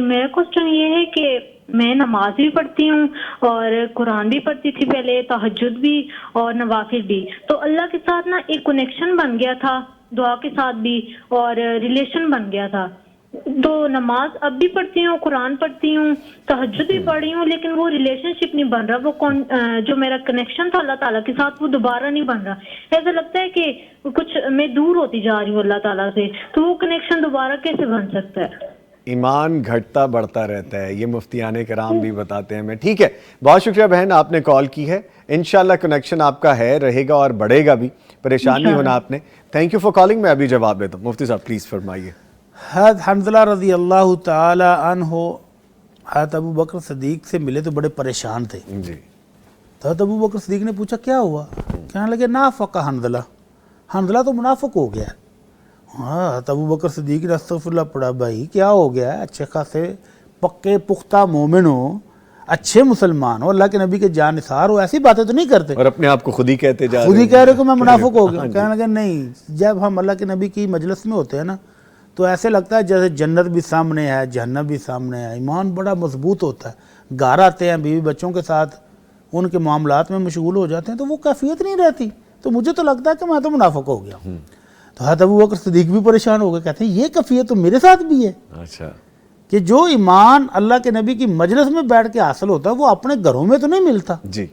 میرا کوشچن یہ ہے کہ میں نماز بھی پڑھتی ہوں اور قرآن بھی پڑھتی تھی پہلے، تہجد بھی اور نوافل بھی، تو اللہ کے ساتھ نا ایک کنیکشن بن گیا تھا، دعا کے ساتھ بھی، اور ریلیشن بن گیا تھا. تو نماز اب بھی پڑھتی ہوں، قرآن پڑھتی ہوں، تہجد بھی پڑھ رہی ہوں، لیکن وہ ریلیشن شپ نہیں بن رہا، وہ جو میرا کنیکشن تھا اللہ تعالیٰ کے ساتھ وہ دوبارہ نہیں بن رہا. ایسا لگتا ہے کہ کچھ میں دور ہوتی جا رہی ہوں اللہ تعالیٰ سے، تو وہ کنیکشن دوبارہ کیسے بن سکتا ہے؟ ایمان گھٹتا بڑھتا رہتا ہے، یہ مفتیان کرام بھی بتاتے ہیں ہمیں. ٹھیک ہے، بہت شکریہ بہن، آپ نے کال کی ہے. انشاءاللہ کنیکشن آپ کا ہے، رہے گا اور بڑھے گا بھی، پریشان نہیں ہونا آپ نے. Thank you for calling. میں ابھی جواب دیتا ہوں. مفتی صاحب پلیز فرمائیے. حضرت حنظلہ رضی اللہ تعالی عنہ حضرت ابو بکر صدیق سے ملے تو بڑے پریشان تھے. جی. تو حضرت ابو بکر صدیق نے پوچھا کیا ہوا؟ کہنے لگے نافق حنظلہ، حنظلہ تو منافق ہو گیا. ہاں، حضرت ابو بکر صدیق نے استغفر اللہ پڑھا. بھائی کیا ہو گیا ہے؟ اچھے خاصے پکے پختہ مومن ہو، اچھے مسلمان ہو، اللہ کے نبی کے جان نثار ہو، ایسی باتیں تو نہیں کرتے. اور اپنے آپ کو خود ہی کہتے جا رہے خود ہی کہہ رہے کہ میں منافق ہو گیا. ہاں جی. کہنے لگے نہیں، جب ہم اللہ کے نبی کی مجلس میں ہوتے ہیں نا تو ایسے لگتا ہے جیسے جنت بھی سامنے ہے، جہنم بھی سامنے ہے. ایمان بڑا مضبوط ہوتا ہے. گھر آتے ہیں بیوی بچوں کے ساتھ، ان کے معاملات میں مشغول ہو جاتے ہیں تو وہ کیفیت نہیں رہتی. تو مجھے تو لگتا ہے کہ میں تو منافق ہو گیا. تو حضرت ابو بکر صدیق بھی پریشان ہو گئے، کہتے ہیں یہ کیفیت تو میرے ساتھ بھی ہے. اچھا. کہ جو ایمان اللہ کے نبی کی مجلس میں بیٹھ کے حاصل ہوتا ہے وہ اپنے گھروں میں تو نہیں ملتا. جی.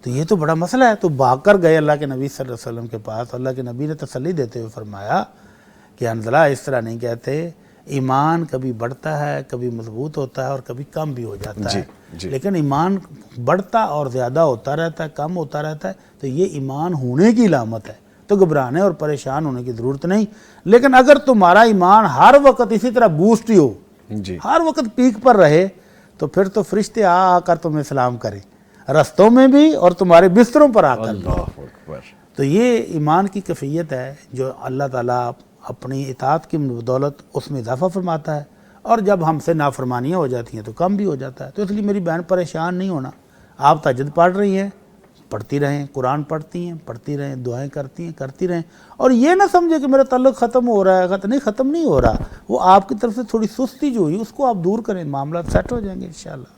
تو یہ تو بڑا مسئلہ ہے. تو بھاگ کر گئے اللہ کے نبی صلی اللہ علیہ وسلم کے پاس. اللہ کے نبی نے تسلی دیتے ہوئے فرمایا کہ حنظلہ اس طرح نہیں کہتے، ایمان کبھی بڑھتا ہے، کبھی مضبوط ہوتا ہے اور کبھی کم بھی ہو جاتا ہے. لیکن ایمان بڑھتا اور زیادہ ہوتا رہتا ہے، کم ہوتا رہتا ہے، تو یہ ایمان ہونے کی علامت ہے. تو گھبرانے اور پریشان ہونے کی ضرورت نہیں. لیکن اگر تمہارا ایمان ہر وقت اسی طرح بوسٹ ہی ہو، ہر وقت پیک پر رہے، تو پھر تو فرشتے آ کر تمہیں سلام کریں، رستوں میں بھی اور تمہارے بستروں پر آ کر بھی. اللہ اکبر. تو یہ ایمان کی کیفیت ہے جو اللہ تعالیٰ اپنی اطاعت کی بدولت اس میں اضافہ فرماتا ہے، اور جب ہم سے نافرمانیاں ہو جاتی ہیں تو کم بھی ہو جاتا ہے. تو اس لیے میری بہن پریشان نہیں ہونا. آپ تہجد پڑھ رہی ہیں، پڑھتی رہیں، قرآن پڑھتی ہیں، پڑھتی رہیں، دعائیں کرتی ہیں، کرتی رہیں. اور یہ نہ سمجھے کہ میرا تعلق ختم ہو رہا ہے. ختم نہیں ہو رہا. وہ آپ کی طرف سے تھوڑی سستی جو ہوئی اس کو آپ دور کریں، معاملات سیٹ ہو جائیں گے انشاءاللہ.